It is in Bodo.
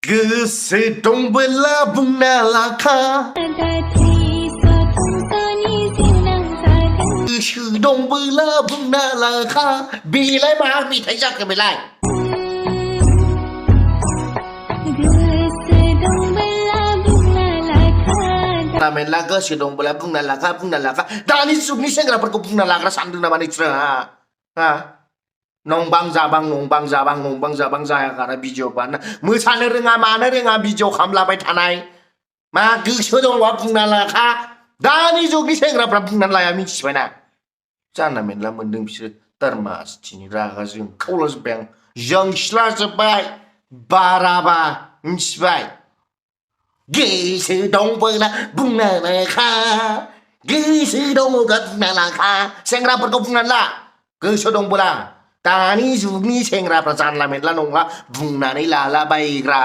गोसो दंबोला बुंना लाखा गोसो दंबोला बुंना लाखा बेलाय मा मेथाइ जाखो बेलाय मेरला गोसो दंबोला बुंना लाखा दानि जुगनि सेंग्राफोरखौ बुंना लाग्रा सानदों नामा नोंसोरो हा नंबां जाबां जायागारा भिडिअ बाना मोसानो रोङा मानो रोङा भिडिअ खामलाबाय थानाय मा गोसो दंबा बुंना लाखा दानि जुगनि सेंग्राफ्रा बुंनानै लाया मिथिबायना जानला मेनला मोनदों बिसोर धर्मास्थिनि रागा जोंखावलाजोब्बाय आं जोंस्लाजोब्बाय बाराबा मिथिबाय गोसो दंबोला बुंना लाखा गोसो दङब्ला बुंना लाखा सेंग्राफोरखौ बुंनानै ला गोसो दंबोला दानि जुगनि सेंग्राफ्रा जानला मेनला नंला बुंनानै लाला बायग्रा